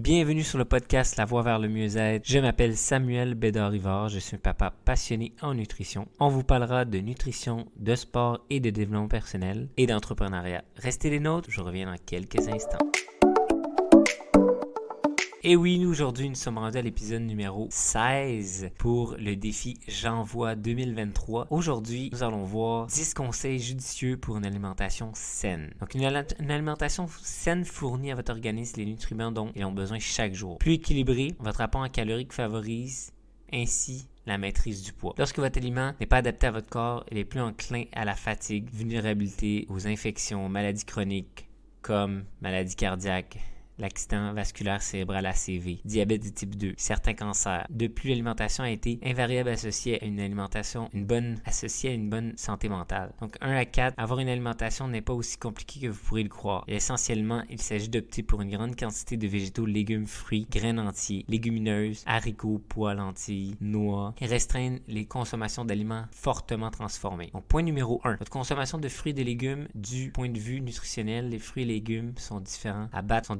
Bienvenue sur le podcast La Voie vers le mieux-être. Je m'appelle Samuel Bédard-Rivard, je suis un papa passionné en nutrition. On vous parlera de nutrition, de sport et de développement personnel et d'entrepreneuriat. Restez les nôtres, je reviens dans quelques instants. Et oui, aujourd'hui, nous sommes rendus à l'épisode numéro 16 pour le défi J'envoie 2023. Aujourd'hui, nous allons voir 10 conseils judicieux pour une alimentation saine. Donc, une alimentation saine fournit à votre organisme les nutriments dont ils ont besoin chaque jour. Plus équilibré, votre apport en calorique favorise ainsi la maîtrise du poids. Lorsque votre aliment n'est pas adapté à votre corps, il est plus enclin à la fatigue, vulnérabilité, aux infections, maladies chroniques comme maladies cardiaques, l'accident vasculaire cérébral ACV, diabète de type 2, certains cancers. De plus, l'alimentation a été invariable associée à une bonne santé mentale. Donc 1 à 4, avoir une alimentation n'est pas aussi compliqué que vous pourrez le croire. Et essentiellement, il s'agit d'opter pour une grande quantité de végétaux, légumes, fruits, graines entiers, légumineuses, haricots, pois, lentilles, noix, et restreindre les consommations d'aliments fortement transformés. Donc point numéro 1, votre consommation de fruits et de légumes du point de vue nutritionnel, les fruits et légumes sont difficiles à battre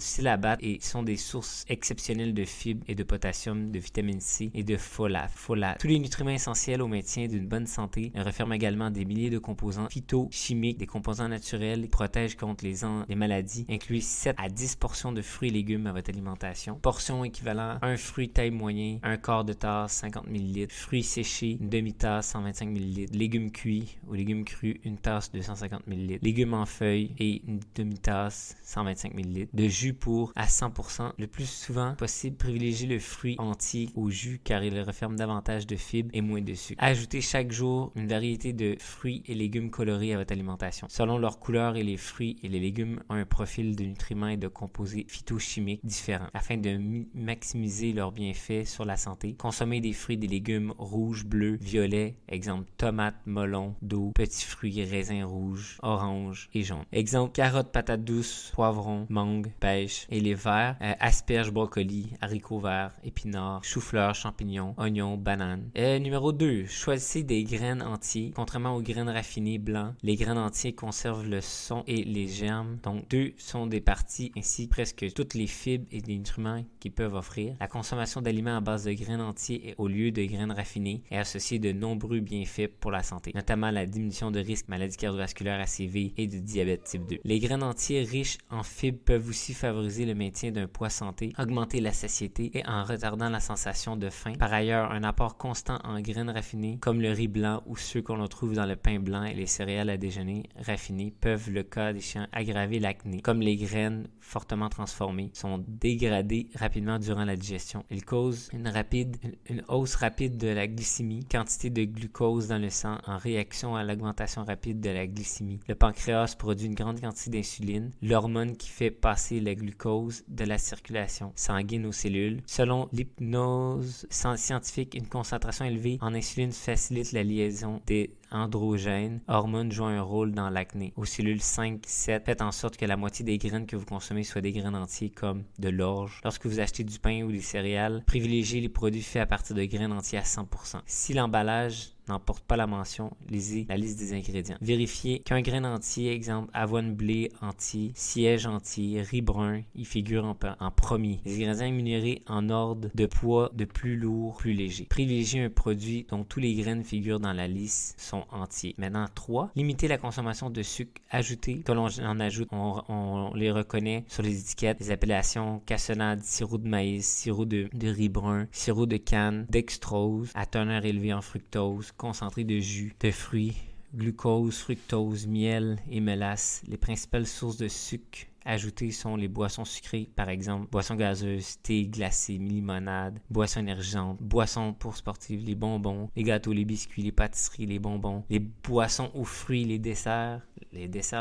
et sont des sources exceptionnelles de fibres et de potassium, de vitamine C et de folate. Tous les nutriments essentiels au maintien d'une bonne santé renferment également des milliers de composants phytochimiques, des composants naturels qui protègent contre les maladies. Incluez 7 à 10 portions de fruits et légumes à votre alimentation. Portions équivalent un fruit taille moyen, un quart de tasse 50 ml, fruits séchés une demi-tasse 125 ml, légumes cuits ou légumes crus une tasse 250 ml, légumes en feuilles et une demi-tasse 125 ml, de jus pour à 100%. Le plus souvent possible, privilégiez le fruit entier au jus car il renferme davantage de fibres et moins de sucre. Ajoutez chaque jour une variété de fruits et légumes colorés à votre alimentation. Selon leur couleur, les fruits et les légumes ont un profil de nutriments et de composés phytochimiques différents. Afin de maximiser leurs bienfaits sur la santé, consommez des fruits et des légumes rouges, bleus, violets, exemple tomates, melons, d'eau, petits fruits, raisins rouges, oranges et jaunes. Exemple carottes, patates douces, poivrons, mangue, pêche. Et les verts, asperges, brocolis, haricots verts, épinards, choux-fleurs, champignons, oignons, bananes. Numéro 2, choisissez des graines entières. Contrairement aux graines raffinées blancs, les graines entières conservent le son et les germes. Donc, 2 sont des parties ainsi presque toutes les fibres et les nutriments qu'ils peuvent offrir. La consommation d'aliments à base de graines entières au lieu de graines raffinées est associée de nombreux bienfaits pour la santé, notamment la diminution de risque de maladies cardiovasculaires ACV et de diabète type 2. Les graines entières riches en fibres peuvent aussi favoriser le maintien d'un poids santé, augmenter la satiété et en retardant la sensation de faim. Par ailleurs, un apport constant en graines raffinées, comme le riz blanc ou ceux qu'on retrouve dans le pain blanc et les céréales à déjeuner raffinées, peuvent, le cas échéant, aggraver l'acné. Comme les graines fortement transformées sont dégradées rapidement durant la digestion. Ils causent une hausse rapide de la glycémie, quantité de glucose dans le sang en réaction à l'augmentation rapide de la glycémie. Le pancréas produit une grande quantité d'insuline, l'hormone qui fait passer la glucose de la circulation sanguine aux cellules. Selon l'hypnose scientifique, une concentration élevée en insuline facilite la liaison des androgènes, hormones jouant un rôle dans l'acné. Aux cellules 5-7, faites en sorte que la moitié des graines que vous consommez soient des graines entières comme de l'orge. Lorsque vous achetez du pain ou des céréales, privilégiez les produits faits à partir de graines entières à 100%. Si l'emballage n'emporte pas la mention, lisez la liste des ingrédients. Vérifiez qu'un grain entier, exemple avoine blé entier, siège entier, riz brun, y figure en premier. Les ingrédients minéraux en ordre de poids de plus lourd, plus léger. Privilégiez un produit dont tous les graines figurent dans la liste sont entiers. Maintenant, 3. Limitez la consommation de sucre ajouté. Que l'on en ajoute, on les reconnaît sur les étiquettes. Les appellations cassonade, sirop de maïs, sirop de riz brun, sirop de canne, dextrose, à teneur élevée en fructose, concentré de jus, de fruits, glucose, fructose, miel et mélasse. Les principales sources de sucre ajoutés sont les boissons sucrées, par exemple, boissons gazeuses, thé glacé, limonade, boissons énergisantes, boissons pour sportifs, les bonbons, les gâteaux, les biscuits, les pâtisseries, les bonbons, les boissons aux fruits, les desserts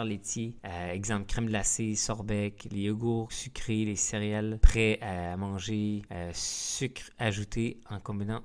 laitiers, exemple crème glacée, sorbet, les yogourts sucrés, les céréales prêts à manger, sucre ajouté en combinant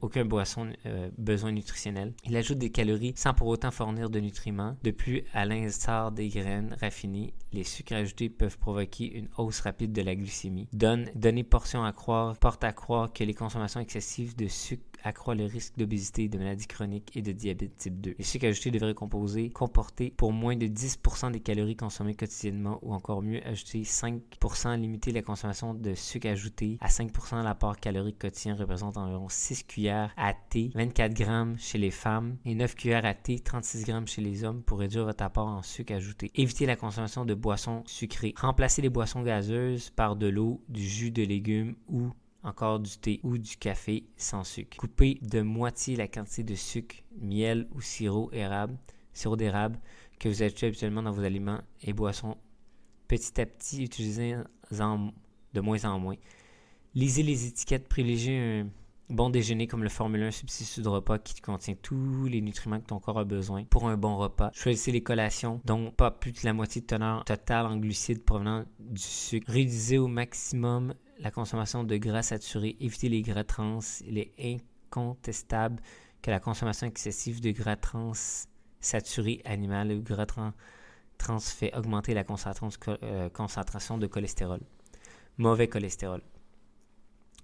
aucun boisson besoin nutritionnel. Il ajoute des calories sans pour autant fournir de nutriments. De plus, à l'instar des graines raffinées, les sucres ajoutés peuvent provoquer une hausse rapide de la glycémie. Donner porte à croire que les consommations excessives de sucre accroît le risque d'obésité, de maladies chroniques et de diabète type 2. Les sucres ajoutés devraient comporter pour moins de 10% des calories consommées quotidiennement ou encore mieux ajouter 5%, limiter la consommation de sucre ajouté à 5%. L'apport calorique quotidien représente environ 6 cuillères à thé, 24 grammes chez les femmes et 9 cuillères à thé, 36 grammes chez les hommes pour réduire votre apport en sucre ajouté. Évitez la consommation de boissons sucrées. Remplacez les boissons gazeuses par de l'eau, du jus de légumes ou encore du thé ou du café sans sucre. Coupez de moitié la quantité de sucre, miel ou sirop d'érable que vous ajoutez habituellement dans vos aliments et boissons. Petit à petit, utilisez-en de moins en moins. Lisez les étiquettes, privilégiez un bon déjeuner comme le Formule 1 substitut de repas qui contient tous les nutriments que ton corps a besoin pour un bon repas. Choisissez les collations dont pas plus que la moitié de teneur totale en glucides provenant du sucre. Réduisez au maximum la consommation de gras saturés. Évitez les gras trans. Il est incontestable que la consommation excessive de gras trans saturé animal ou gras trans fait augmenter la concentration de cholestérol. Mauvais cholestérol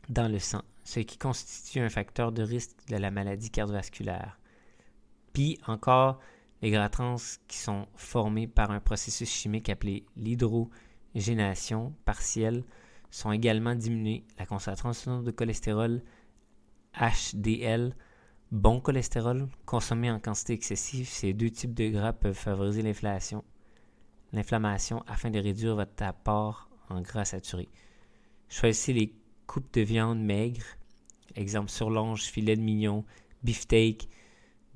dans le sang, ce qui constitue un facteur de risque de la maladie cardiovasculaire. Puis encore, les gras trans qui sont formés par un processus chimique appelé l'hydrogénation partielle sont également diminués. La concentration de cholestérol HDL, bon cholestérol, consommé en quantité excessive, ces deux types de gras peuvent favoriser l'inflammation afin de réduire votre apport en gras saturés. Choisissez les coupes de viande maigre, exemple surlonge, filet de mignon, beefsteak,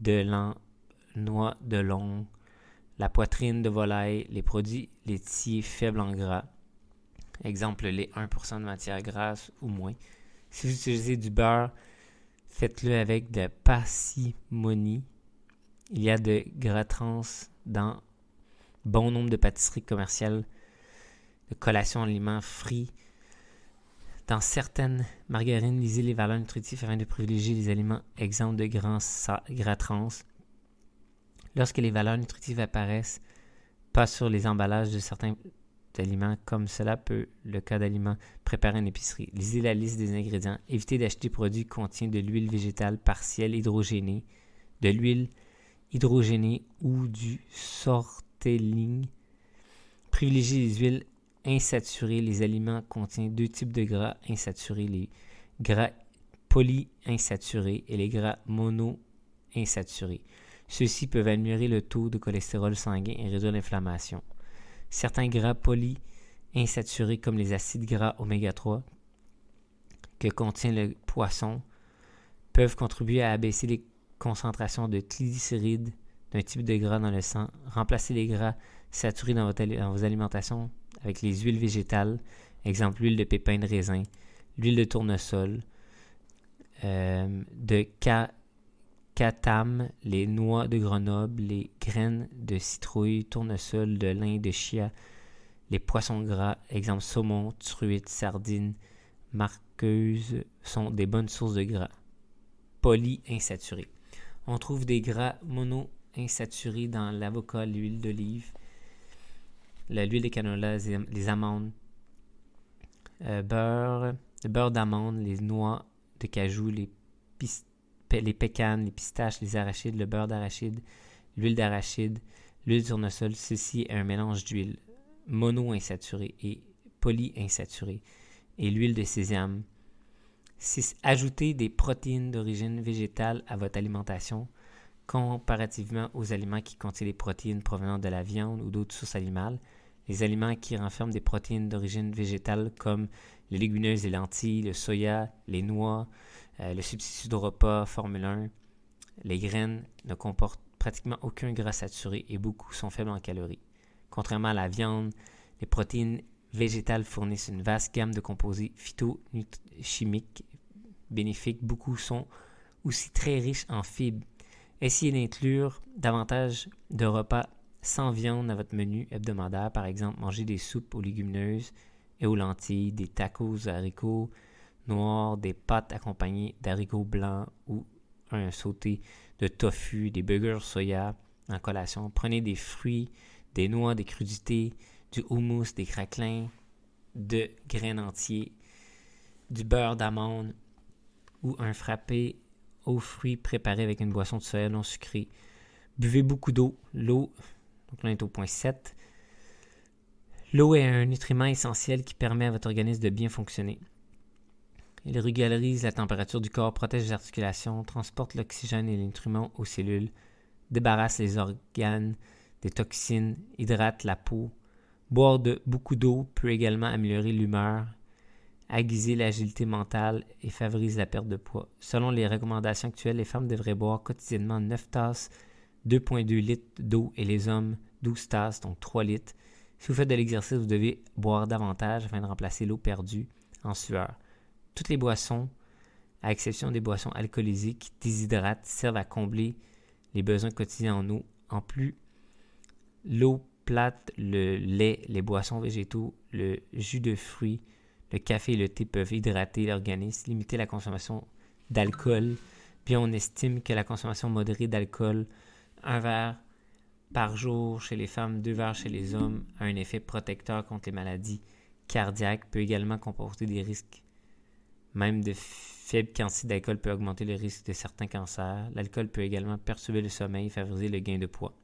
noix de long, la poitrine de volaille, les produits laitiers faibles en gras, exemple les 1% de matière grasse ou moins. Si vous utilisez du beurre, faites-le avec de parcimonie. Il y a de gras trans dans bon nombre de pâtisseries commerciales, de collations aliments frits. Dans certaines margarines, lisez les valeurs nutritives afin de privilégier les aliments exempts de gras trans. Lorsque les valeurs nutritives apparaissent pas sur les emballages de certains aliments, comme cela peut le cas d'aliments préparés en épicerie, lisez la liste des ingrédients. Évitez d'acheter des produits qui contiennent de l'huile végétale partielle hydrogénée, de l'huile hydrogénée ou du sortelling. Privilégiez les huiles insaturés. Les aliments contiennent deux types de gras insaturés, les gras polyinsaturés et les gras monoinsaturés. Ceux-ci peuvent améliorer le taux de cholestérol sanguin et réduire l'inflammation. Certains gras polyinsaturés comme les acides gras oméga 3 que contient le poisson peuvent contribuer à abaisser les concentrations de triglycérides d'un type de gras dans le sang. Remplacez les gras saturés dans vos alimentations avec les huiles végétales, exemple l'huile de pépins de raisin, l'huile de tournesol, de catame, les noix de Grenoble, les graines de citrouille, tournesol, de lin, de chia, les poissons gras, exemple saumon, truite, sardines, marqueuses, sont des bonnes sources de gras polyinsaturés. On trouve des gras monoinsaturés dans l'avocat, l'huile d'olive, l'huile de canola, les amandes, le beurre d'amande, les noix de cajou, les pécanes, les pistaches, les arachides, le beurre d'arachide, l'huile d'arachide, l'huile de tournesol. Ceci est un mélange d'huile monoinsaturée et polyinsaturée et l'huile de sésame. Ajoutez des protéines d'origine végétale à votre alimentation comparativement aux aliments qui contiennent des protéines provenant de la viande ou d'autres sources animales. Les aliments qui renferment des protéines d'origine végétale comme les légumineuses, les lentilles, le soya, les noix, le substitut de repas Formule 1, les graines ne comportent pratiquement aucun gras saturé et beaucoup sont faibles en calories. Contrairement à la viande, les protéines végétales fournissent une vaste gamme de composés phytochimiques bénéfiques. Beaucoup sont aussi très riches en fibres. Essayez d'inclure davantage de repas sans viande dans votre menu hebdomadaire. Par exemple, manger des soupes aux légumineuses et aux lentilles, des tacos aux haricots noirs, des pâtes accompagnées d'haricots blancs ou un sauté de tofu, des burgers soya en collation. Prenez des fruits, des noix, des crudités, du houmous, des craquelins, de graines entiers, du beurre d'amande ou un frappé aux fruits préparés avec une boisson de soya non sucrée. Buvez beaucoup d'eau. L'eau, donc là on est au point 7. L'eau est un nutriment essentiel qui permet à votre organisme de bien fonctionner. Il régularise la température du corps, protège les articulations, transporte l'oxygène et les nutriments aux cellules, débarrasse les organes des toxines, hydrate la peau. Boire beaucoup d'eau peut également améliorer l'humeur, aiguiser l'agilité mentale et favorise la perte de poids. Selon les recommandations actuelles, les femmes devraient boire quotidiennement 9 tasses, 2,2 litres d'eau et les hommes 12 tasses, donc 3 litres. Si vous faites de l'exercice, vous devez boire davantage afin de remplacer l'eau perdue en sueur. Toutes les boissons, à exception des boissons alcoolisées qui déshydratent, servent à combler les besoins quotidiens en eau. En plus, l'eau plate, le lait, les boissons végétaux, le jus de fruits, le café et le thé peuvent hydrater l'organisme, limiter la consommation d'alcool. Puis on estime que la consommation modérée d'alcool, 1 verre par jour chez les femmes, 2 verres chez les hommes, a un effet protecteur contre les maladies cardiaques, peut également comporter des risques. Même de faibles quantités d'alcool peut augmenter le risque de certains cancers. L'alcool peut également perturber le sommeil et favoriser le gain de poids.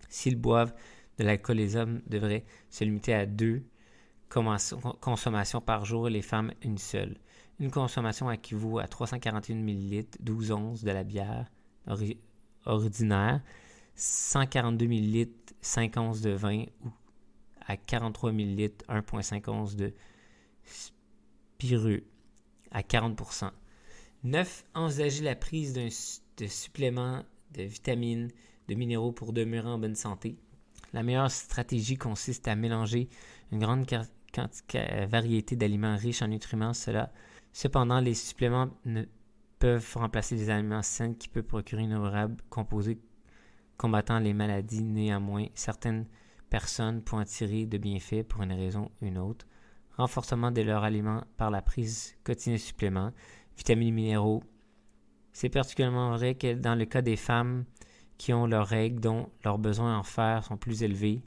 S'ils boivent de l'alcool, les hommes devraient se limiter à 2 consommations par jour et les femmes une seule. Une consommation équivaut à 341 ml, 12 onces de la bière ordinaire, 142 ml, 5 onces de vin ou à 43 ml, 1,5 onces de spiritueux à 40%. 9. Envisager la prise de suppléments de vitamines, de minéraux pour demeurer en bonne santé. La meilleure stratégie consiste à mélanger une grande variété d'aliments riches en nutriments. Cependant, les suppléments ne peuvent remplacer les aliments sains qui peuvent procurer une innombrable composés combattant les maladies. Néanmoins, certaines personnes pourront en tirer de bienfaits pour une raison ou une autre. Renforcement de leurs aliments par la prise quotidienne de suppléments, vitamines et minéraux. C'est particulièrement vrai que dans le cas des femmes qui ont leurs règles, dont leurs besoins en fer sont plus élevés,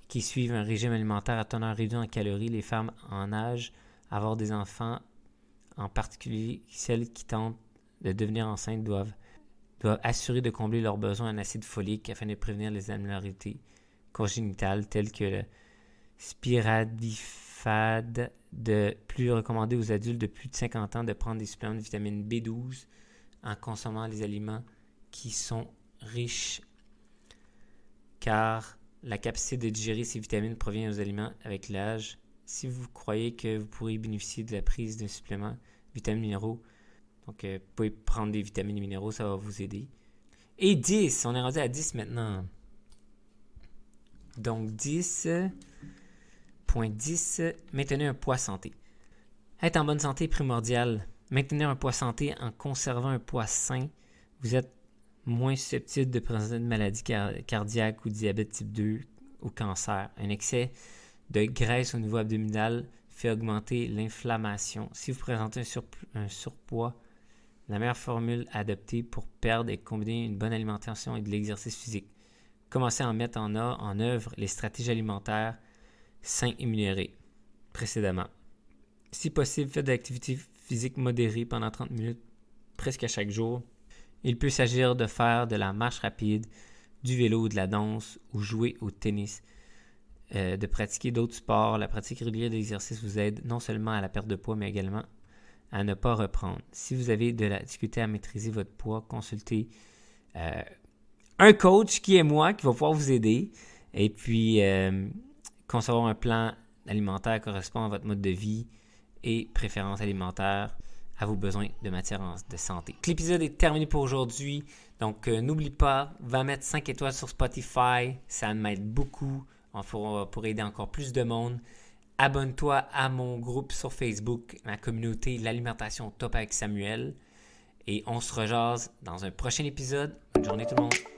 qui suivent un régime alimentaire à teneur réduite en calories, les femmes en âge d'avoir des enfants, en particulier celles qui tentent de devenir enceintes, doivent assurer de combler leurs besoins en acide folique afin de prévenir les anomalies congénitales telles que le spiradifade. De plus recommandé aux adultes de plus de 50 ans de prendre des suppléments de vitamine B12 en consommant les aliments qui sont riches, car la capacité de digérer ces vitamines provient aux aliments avec l'âge. Si vous croyez que vous pourrez bénéficier de la prise d'un supplément vitamines minéraux, donc vous pouvez prendre des vitamines et minéraux, ça va vous aider. Et 10, on est rendu à 10 maintenant. Donc 10.10, maintenez un poids santé. Être en bonne santé est primordial. Maintenir un poids santé en conservant un poids sain, vous êtes moins susceptible de présenter une maladie cardiaque ou diabète type 2 ou cancer. Un excès de graisse au niveau abdominal fait augmenter l'inflammation. Si vous présentez un surpoids, la meilleure formule à adopter pour perdre est de combiner une bonne alimentation et de l'exercice physique. Commencez à mettre en œuvre les stratégies alimentaires sains et minérés précédemment. Si possible, faites de l'activité physique modérée pendant 30 minutes presque à chaque jour. Il peut s'agir de faire de la marche rapide, du vélo, de la danse ou jouer au tennis, de pratiquer d'autres sports. La pratique régulière d'exercice vous aide non seulement à la perte de poids, mais également à ne pas reprendre. Si vous avez de la difficulté à maîtriser votre poids, consultez un coach qui est moi, qui va pouvoir vous aider. Et puis, concevoir un plan alimentaire correspond à votre mode de vie et préférences alimentaires, à vos besoins de matière de santé. L'épisode est terminé pour aujourd'hui. Donc, n'oublie pas, va mettre 5 étoiles sur Spotify. Ça m'aide beaucoup pour aider encore plus de monde. Abonne-toi à mon groupe sur Facebook, ma communauté L'Alimentation Top avec Samuel. Et on se rejase dans un prochain épisode. Bonne journée tout le monde.